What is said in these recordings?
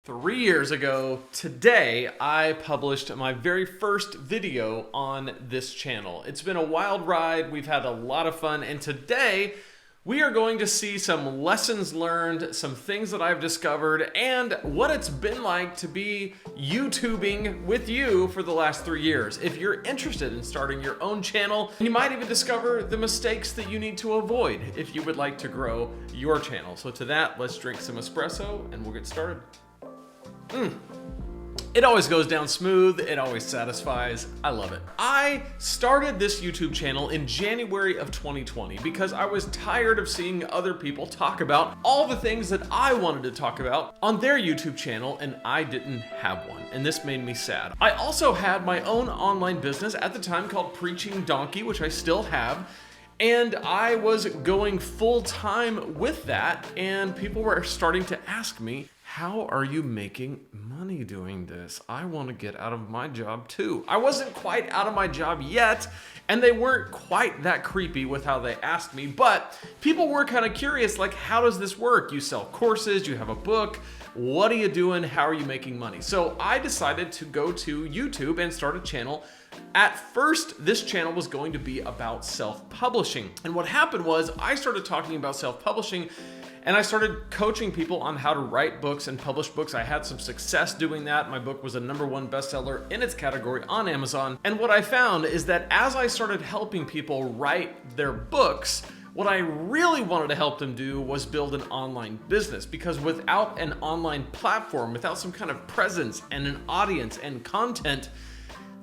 3 years ago today, I published my very first video on this channel. It's been a wild ride. We've had a lot of fun, and today we are going to see some lessons learned, some things that I've discovered, and what it's been like to be YouTubing with you for the last 3 years. If you're interested in starting your own channel, you might even discover the mistakes that you need to avoid if you would like to grow your channel. So to that, let's drink some espresso and we'll get started. It always goes down smooth, it always satisfies, I love it. I started this YouTube channel in January of 2020 because I was tired of seeing other people talk about all the things that I wanted to talk about on their YouTube channel, and I didn't have one, and this made me sad. I also had my own online business at the time called Preaching Donkey, which I still have, and I was going full time with that, and people were starting to ask me, how are you making money doing this? I want to get out of my job too. I wasn't quite out of my job yet, and they weren't quite that creepy with how they asked me, but people were kind of curious, like, how does this work? You sell courses, you have a book, what are you doing? How are you making money? So I decided to go to YouTube and start a channel. At first, this channel was going to be about self-publishing. And what happened was I started talking about self-publishing, and I started coaching people on how to write books and publish books. I had some success doing that. My book was a #1 bestseller in its category on Amazon. And what I found is that as I started helping people write their books, what I really wanted to help them do was build an online business, because without an online platform, without some kind of presence and an audience and content,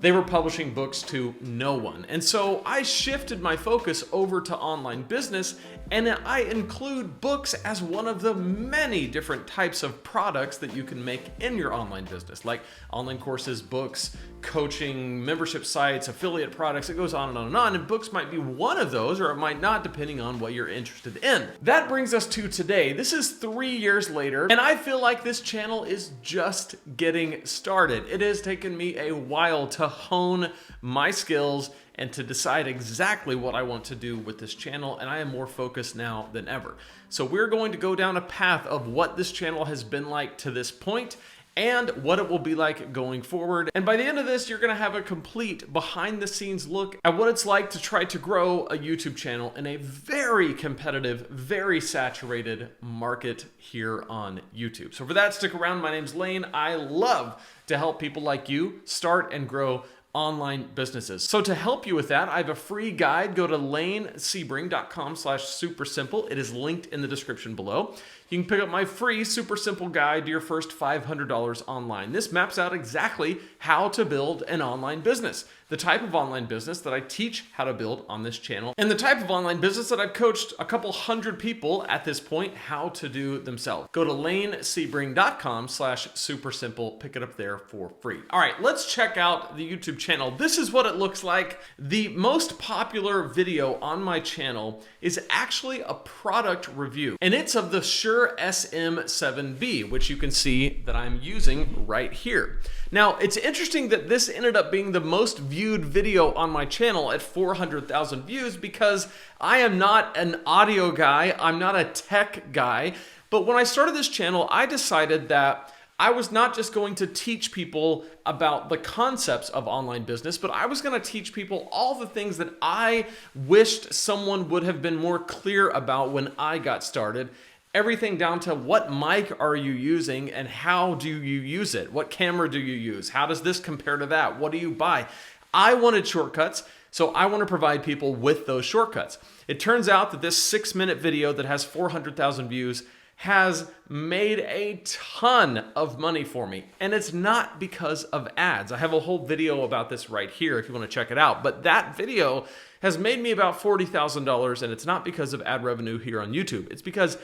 they were publishing books to no one. And so I shifted my focus over to online business, and I include books as one of the many different types of products that you can make in your online business, like online courses, books, coaching, membership sites, affiliate products. It goes on and on and on, and books might be one of those, or it might not, depending on what you're interested in. That brings us to today. This is 3 years later, and I feel like this channel is just getting started. It has taken me a while to hone my skills and to decide exactly what I want to do with this channel, and I am more focused now than ever. So we're going to go down a path of what this channel has been like to this point and what it will be like going forward. And by the end of this, you're gonna have a complete behind the scenes look at what it's like to try to grow a YouTube channel in a very competitive, very saturated market here on YouTube. So for that, stick around. My name's Lane. I love to help people like you start and grow online businesses. So to help you with that, I have a free guide. Go to lanesebring.com/supersimple. It is linked in the description below. You can pick up my free super simple guide to your first $500 online. This maps out exactly how to build an online business, the type of online business that I teach how to build on this channel, and the type of online business that I've coached a couple hundred people at this point how to do themselves. Go to lanesebring.com/supersimple. Pick it up there for free. All right, let's check out the YouTube channel. This is what it looks like. The most popular video on my channel is actually a product review, and it's of the Shure SM7B, which you can see that I'm using right here. Now, it's interesting that this ended up being the most viewed video on my channel at 400,000 views, because I am not an audio guy, I'm not a tech guy, but when I started this channel, I decided that I was not just going to teach people about the concepts of online business, but I was going to teach people all the things that I wished someone would have been more clear about when I got started. Everything down to what mic are you using and how do you use it? What camera do you use? How does this compare to that? What do you buy? I wanted shortcuts, so I want to provide people with those shortcuts. It turns out that this 6-minute video that has 400,000 views has made a ton of money for me. And it's not because of ads. I have a whole video about this right here if you want to check it out. But that video has made me about $40,000, and it's not because of ad revenue here on YouTube. It's because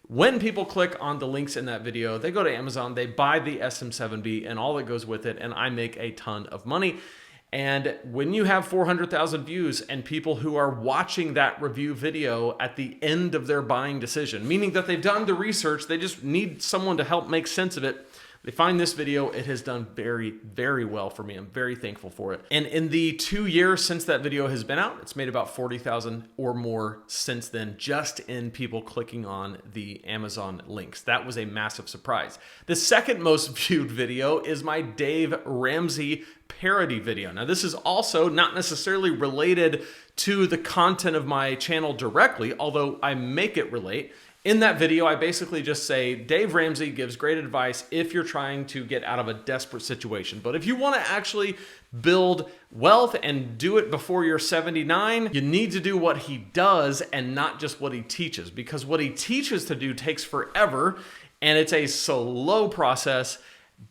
when people click on the links in that video, they go to Amazon, they buy the SM7B and all that goes with it, and I make a ton of money. And when you have 400,000 views and people who are watching that review video at the end of their buying decision, meaning that they've done the research, they just need someone to help make sense of it, They find this video, it has done very, very well for me. I'm very thankful for it. And in the 2 years since that video has been out, it's made about 40,000 or more since then, just in people clicking on the Amazon links. That was a massive surprise. The second most viewed video is my Dave Ramsey parody video. Now, this is also not necessarily related to the content of my channel directly, although I make it relate. In that video, I basically just say, Dave Ramsey gives great advice if you're trying to get out of a desperate situation. But if you want to actually build wealth and do it before you're 79, you need to do what he does and not just what he teaches, because what he teaches to do takes forever and it's a slow process.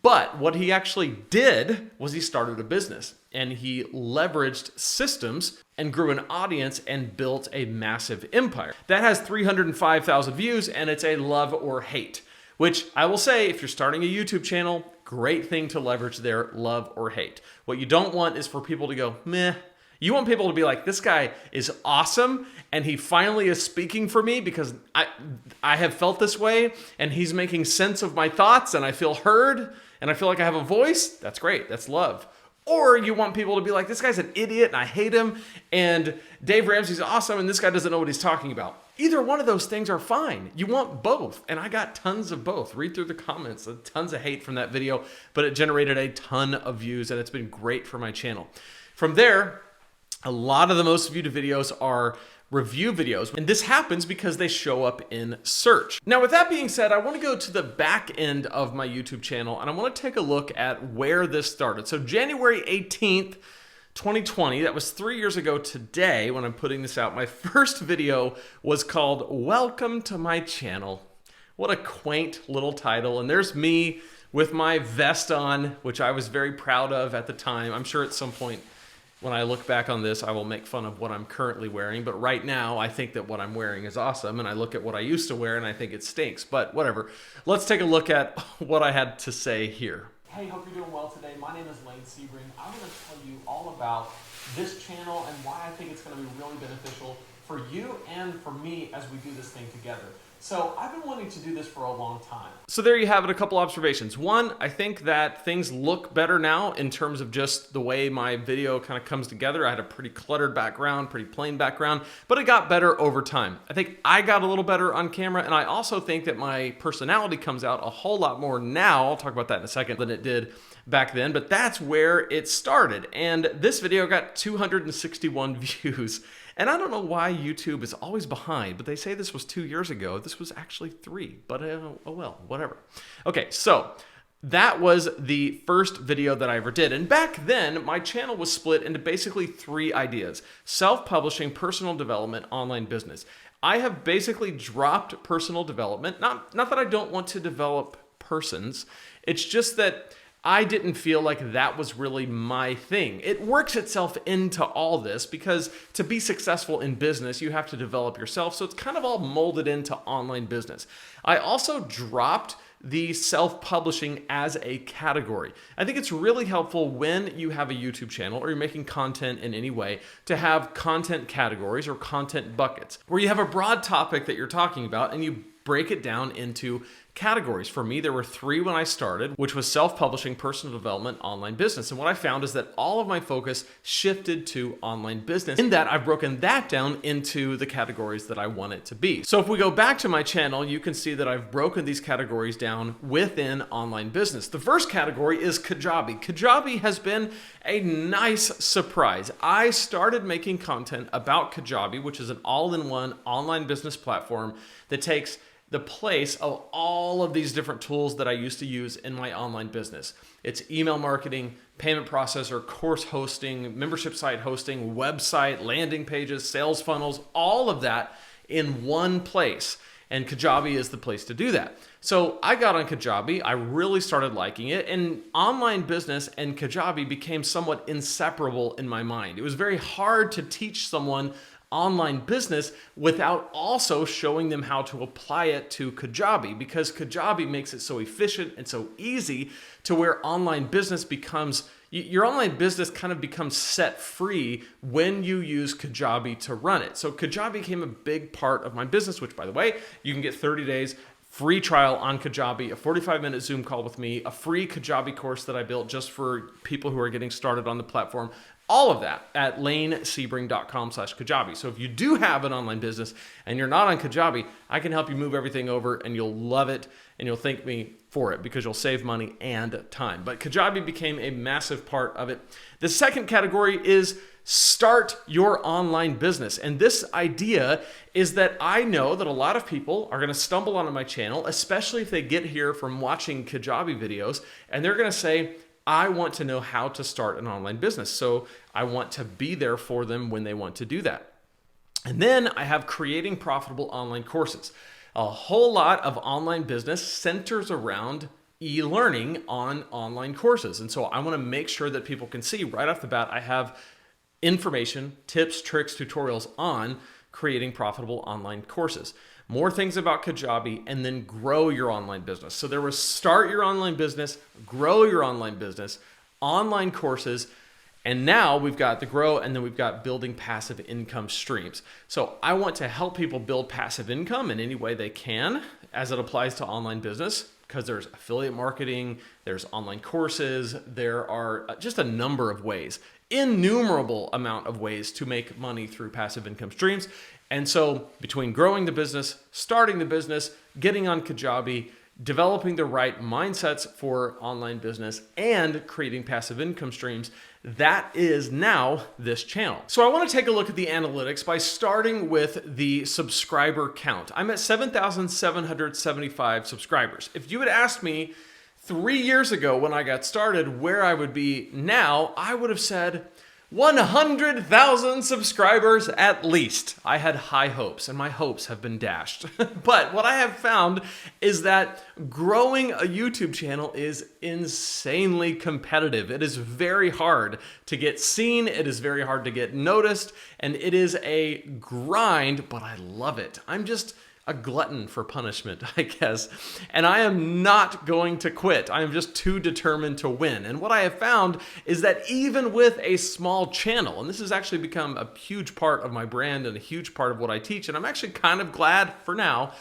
But what he actually did was he started a business and he leveraged systems and grew an audience and built a massive empire. That has 305,000 views and it's a love or hate, which I will say, if you're starting a YouTube channel, great thing to leverage there, love or hate. What you don't want is for people to go, meh. You want people to be like, this guy is awesome and he finally is speaking for me because I have felt this way and he's making sense of my thoughts and I feel heard and I feel like I have a voice. That's great. That's love. Or you want people to be like, this guy's an idiot and I hate him and Dave Ramsey's awesome and this guy doesn't know what he's talking about. Either one of those things are fine. You want both. And I got tons of both. Read through the comments, tons of hate from that video, but it generated a ton of views and it's been great for my channel. From there, a lot of the most viewed videos are review videos, and this happens because they show up in search. Now, with that being said, I want to go to the back end of my YouTube channel, and I want to take a look at where this started. So January 18th, 2020, that was 3 years ago today when I'm putting this out, my first video was called Welcome to My Channel. What a quaint little title, and there's me with my vest on, which I was very proud of at the time. I'm sure at some point when I look back on this, I will make fun of what I'm currently wearing, but right now I think that what I'm wearing is awesome, and I look at what I used to wear and I think it stinks, but whatever. Let's take a look at what I had to say here. Hey, hope you're doing well today. My name is Lane Sebring. I want to tell you all about this channel and why I think it's going to be really beneficial for you and for me as we do this thing together. So I've been wanting to do this for a long time. So there you have it, a couple observations. One, I think that things look better now in terms of just the way my video kind of comes together. I had a pretty cluttered background, pretty plain background, but it got better over time. I think I got a little better on camera, and I also think that my personality comes out a whole lot more now, I'll talk about that in a second, than it did back then, but that's where it started. And this video got 261 views. And I don't know why YouTube is always behind, but they say this was 2 years ago. This was actually 3, but oh well, whatever. Okay, so that was the first video that I ever did. And back then, my channel was split into basically 3 ideas: self-publishing, personal development, online business. I have basically dropped personal development. Not that I don't want to develop persons. It's just that I didn't feel like that was really my thing. It works itself into all this because to be successful in business, you have to develop yourself. So it's kind of all molded into online business. I also dropped the self-publishing as a category. I think it's really helpful when you have a YouTube channel or you're making content in any way to have content categories or content buckets where you have a broad topic that you're talking about and you break it down into categories. For me, there were 3 when I started, which was self-publishing, personal development, online business. And what I found is that all of my focus shifted to online business. In that, I've broken that down into the categories that I want it to be. So if we go back to my channel, you can see that I've broken these categories down within online business. The first category is Kajabi. Kajabi has been a nice surprise. I started making content about Kajabi, which is an all-in-one online business platform that takes the place of all of these different tools that I used to use in my online business. It's email marketing, payment processor, course hosting, membership site hosting, website, landing pages, sales funnels, all of that in one place. And Kajabi is the place to do that. So I got on Kajabi, I really started liking it, and online business and Kajabi became somewhat inseparable in my mind. It was very hard to teach someone online business without also showing them how to apply it to Kajabi, because Kajabi makes it so efficient and so easy to where online business becomes, your online business kind of becomes set free when you use Kajabi to run it. So Kajabi became a big part of my business, which by the way, you can get 30 days free trial on Kajabi, a 45-minute Zoom call with me, a free Kajabi course that I built just for people who are getting started on the platform. All of that at lanesebring.com/Kajabi. So if you do have an online business and you're not on Kajabi, I can help you move everything over and you'll love it and you'll thank me for it because you'll save money and time. But Kajabi became a massive part of it. The second category is start your online business. And this idea is that I know that a lot of people are going to stumble onto my channel, especially if they get here from watching Kajabi videos, and they're going to say, I want to know how to start an online business. So I want to be there for them when they want to do that. And then I have creating profitable online courses. A whole lot of online business centers around e-learning on online courses. And so I want to make sure that people can see right off the bat, I have information, tips, tricks, tutorials on creating profitable online courses. More things about Kajabi, and then grow your online business. So there was start your online business, grow your online business, online courses, and now we've got the grow, and then we've got building passive income streams. So I want to help people build passive income in any way they can as it applies to online business, because there's affiliate marketing, there's online courses, there are just a number of ways, innumerable amount of ways to make money through passive income streams. And so between growing the business, starting the business, getting on Kajabi, developing the right mindsets for online business, and creating passive income streams, that is now this channel. So I want to take a look at the analytics by starting with the subscriber count. I'm at 7,775 subscribers. If you had asked me 3 years ago when I got started where I would be now, I would have said 100,000 subscribers at least. I had high hopes, and my hopes have been dashed. But what I have found is that growing a YouTube channel is insanely competitive. It is very hard to get seen, it is very hard to get noticed, and it is a grind, but I love it. I'm just a glutton for punishment, I guess. And I am not going to quit. I am just too determined to win. And what I have found is that even with a small channel, and this has actually become a huge part of my brand and a huge part of what I teach, and I'm actually kind of glad for now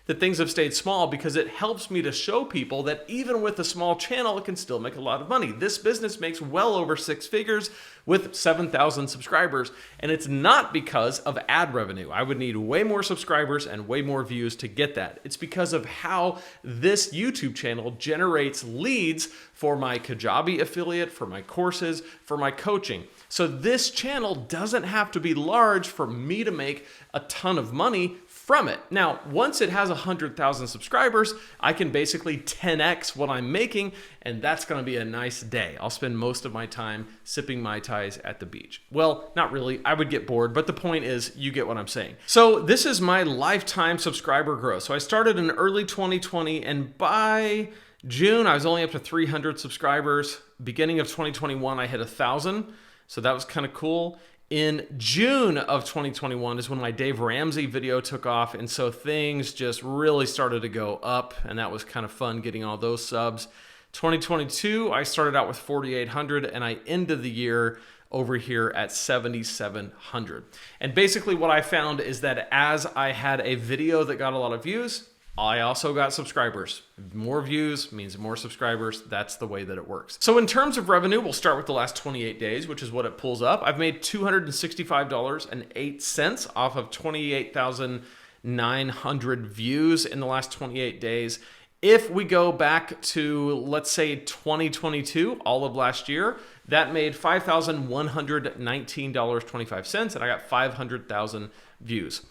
that things have stayed small, because it helps me to show people that even with a small channel, it can still make a lot of money. This business makes well over 6 figures with 7,000 subscribers, and it's not because of ad revenue. I would need way more subscribers and way more views to get that. It's because of how this YouTube channel generates leads for my Kajabi affiliate, for my courses, for my coaching. So this channel doesn't have to be large for me to make a ton of money from it. Now, once it has 100,000 subscribers, I can basically 10x what I'm making, and that's going to be a nice day. I'll spend most of my time sipping Mai Tais at the beach. Well, not really. I would get bored, but the point is, you get what I'm saying. So this is my lifetime subscriber growth. So I started in early 2020, and by June, I was only up to 300 subscribers. Beginning of 2021, I hit 1,000. So that was kind of cool. In June of 2021 is when my Dave Ramsey video took off, and so things just really started to go up, and that was kind of fun getting all those subs. 2022, I started out with 4,800, and I ended the year over here at 7,700. And basically what I found is that as I had a video that got a lot of views, I also got subscribers. More views means more subscribers. That's the way that it works. So in terms of revenue, we'll start with the last 28 days, which is what it pulls up. I've made $265.08 off of 28,900 views in the last 28 days. If we go back to, let's say, 2022, all of last year, that made $5,119.25, and I got 500,000 views.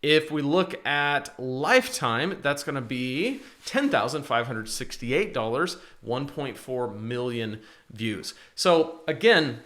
If we look at lifetime, that's going to be $10,568, 1.4 million views. So again,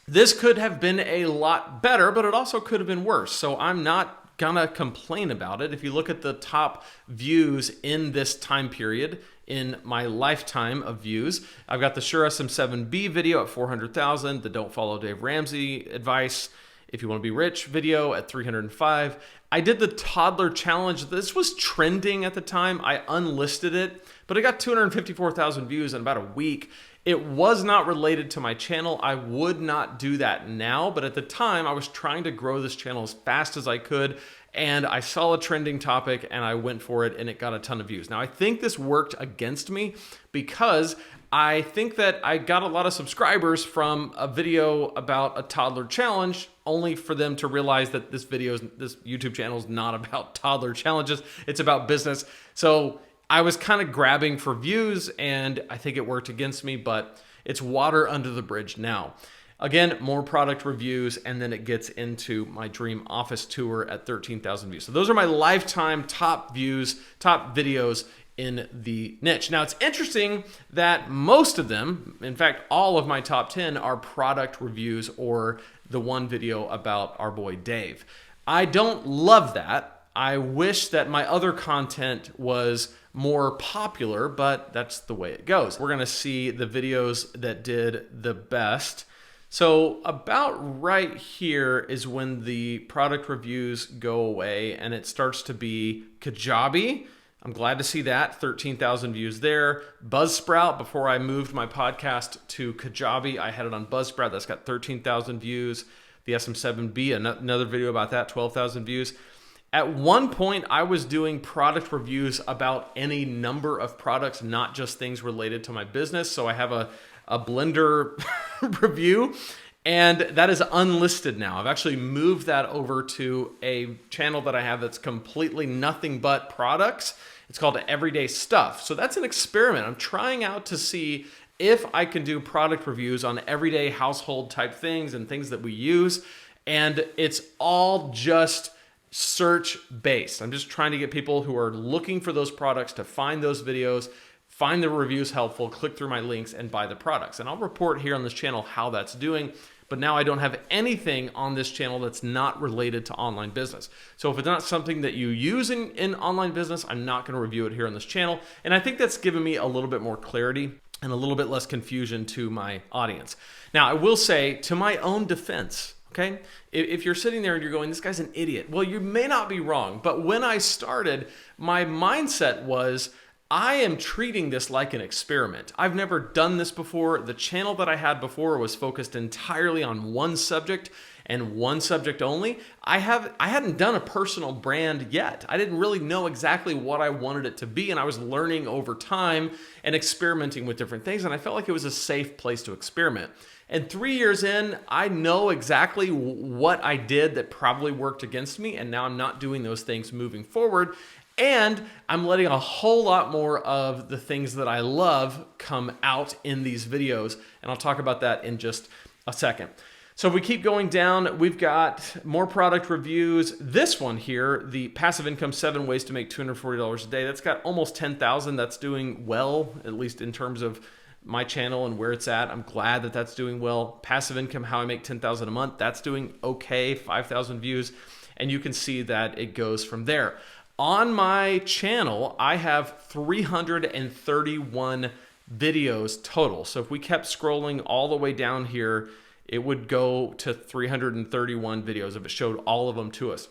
this could have been a lot better, but it also could have been worse. So I'm not gonna complain about it. If you look at the top views in this time period, in my lifetime of views, I've got the Shure SM7B video at 400,000, the Don't Follow Dave Ramsey advice, if you want to be rich video at 305. I did the toddler challenge. This was trending at the time. I unlisted it, but it got 254,000 views in about a week. It was not related to my channel. I would not do that now, but at the time I was trying to grow this channel as fast as I could, and I saw a trending topic and I went for it and it got a ton of views. Now, I think this worked against me because I think that I got a lot of subscribers from a video about a toddler challenge, only for them to realize that this YouTube channel is not about toddler challenges. It's about business. So I was kind of grabbing for views and I think it worked against me, but it's water under the bridge now. Again, more product reviews, and then it gets into my dream office tour at 13,000 views. So those are my lifetime top views, top videos in the niche. Now, it's interesting that most of them, in fact, all of my top 10 are product reviews or the one video about our boy Dave. I don't love that. I wish that my other content was more popular, but that's the way it goes. We're gonna see the videos that did the best. So about right here is when the product reviews go away and it starts to be Kajabi. I'm glad to see that, 13,000 views there. Buzzsprout, before I moved my podcast to Kajabi, I had it on Buzzsprout. That's got 13,000 views. The SM7B, another video about that, 12,000 views. At one point, I was doing product reviews about any number of products, not just things related to my business. So I have a blender review, and that is unlisted now. I've actually moved that over to a channel that I have that's completely nothing but products. It's called Everyday Stuff. So that's an experiment. I'm trying out to see if I can do product reviews on everyday household type things and things that we use. And it's all just search based. I'm just trying to get people who are looking for those products to find those videos, find the reviews helpful, click through my links, and buy the products. And I'll report here on this channel how that's doing. But now I don't have anything on this channel that's not related to online business. So if it's not something that you use in online business, I'm not going to review it here on this channel. And I think that's given me a little bit more clarity and a little bit less confusion to my audience. Now, I will say, to my own defense, okay, if you're sitting there and you're going, this guy's an idiot, well, you may not be wrong. But when I started, my mindset was, I am treating this like an experiment. I've never done this before. The channel that I had before was focused entirely on one subject and one subject only. I hadn't done a personal brand yet. I didn't really know exactly what I wanted it to be, and I was learning over time and experimenting with different things, and I felt like it was a safe place to experiment. And 3 years in, I know exactly what I did that probably worked against me, and now I'm not doing those things moving forward. And I'm letting a whole lot more of the things that I love come out in these videos. And I'll talk about that in just a second. So if we keep going down, we've got more product reviews. This one here, the passive income, 7 ways to make $240 a day. That's got almost 10,000. That's doing well, at least in terms of my channel and where it's at. I'm glad that that's doing well. Passive income, how I make 10,000 a month. That's doing okay, 5,000 views. And you can see that it goes from there. On my channel, I have 331 videos total. So if we kept scrolling all the way down here, it would go to 331 videos if it showed all of them to us.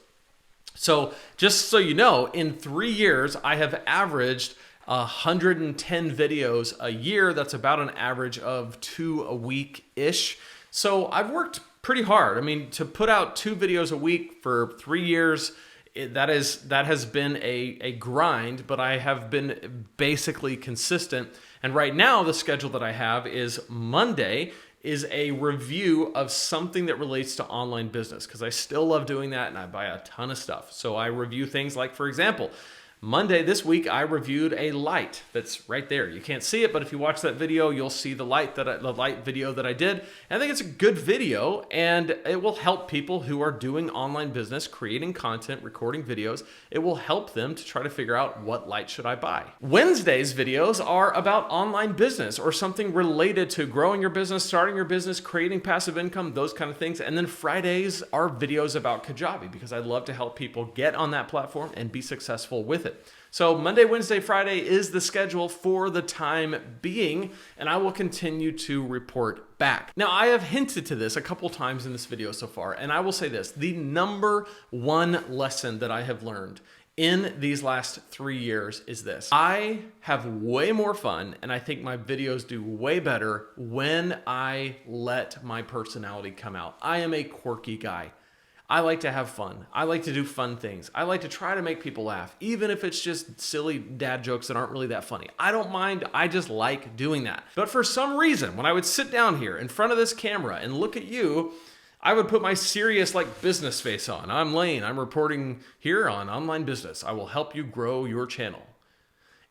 So just so you know, in 3 years, I have averaged 110 videos a year. That's about an average of 2 a week-ish. So I've worked pretty hard. I mean, to put out 2 videos a week for 3 years, that has been a grind, but I have been basically consistent. And right now, the schedule that I have is Monday is a review of something that relates to online business, because I still love doing that and I buy a ton of stuff. So I review things like, for example, Monday this week, I reviewed a light that's right there. You can't see it, but if you watch that video, you'll see the light video that I did. And I think it's a good video, and it will help people who are doing online business, creating content, recording videos. It will help them to try to figure out what light should I buy. Wednesday's videos are about online business or something related to growing your business, starting your business, creating passive income, those kind of things. And then Fridays are videos about Kajabi, because I love to help people get on that platform and be successful with it. So Monday, Wednesday, Friday is the schedule for the time being, and I will continue to report back. Now, I have hinted to this a couple times in this video so far, and I will say this: the number one lesson that I have learned in these last 3 years is this: I have way more fun, and I think my videos do way better when I let my personality come out. I am a quirky guy. I like to have fun. I like to do fun things. I like to try to make people laugh, even if it's just silly dad jokes that aren't really that funny. I don't mind. I just like doing that. But for some reason, when I would sit down here in front of this camera and look at you, I would put my serious business face on. I'm Lane. I'm reporting here on online business. I will help you grow your channel.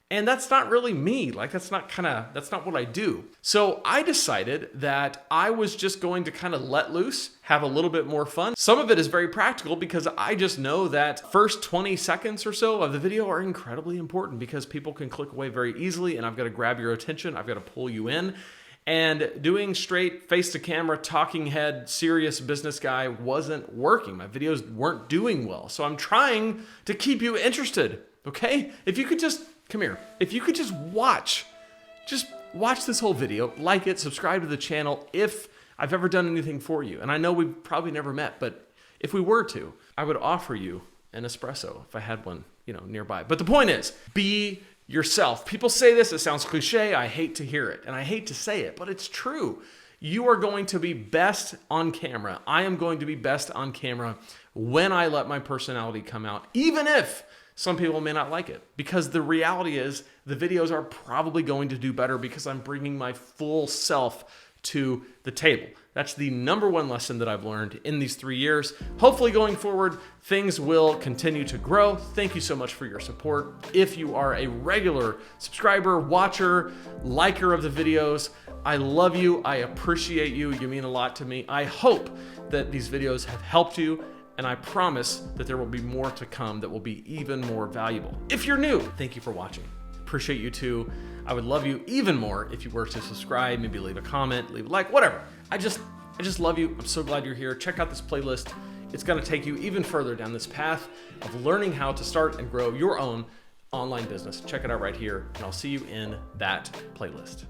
And that's not really me. That's not what I do. So I decided that I was just going to kind of let loose, have a little bit more fun. Some of it is very practical because I just know that first 20 seconds or so of the video are incredibly important because people can click away very easily and I've got to grab your attention. I've got to pull you in. And doing straight face-to-camera, talking head, serious business guy wasn't working. My videos weren't doing well. So I'm trying to keep you interested, okay? If you could just, come here. If you could just watch this whole video, like it, subscribe to the channel if I've ever done anything for you. And I know we've probably never met, but if we were to, I would offer you an espresso if I had one, nearby. But the point is, be yourself. People say this, it sounds cliche. I hate to hear it and I hate to say it, but it's true. You are going to be best on camera. I am going to be best on camera when I let my personality come out, even if some people may not like it, because the reality is the videos are probably going to do better because I'm bringing my full self to the table. That's the number one lesson that I've learned in these 3 years. Hopefully going forward, things will continue to grow. Thank you so much for your support. If you are a regular subscriber, watcher, liker of the videos, I love you. I appreciate you. You mean a lot to me. I hope that these videos have helped you, and I promise that there will be more to come that will be even more valuable. If you're new, thank you for watching. Appreciate you too. I would love you even more if you were to subscribe, maybe leave a comment, leave a like, whatever. I just love you. I'm so glad you're here. Check out this playlist. It's gonna take you even further down this path of learning how to start and grow your own online business. Check it out right here, and I'll see you in that playlist.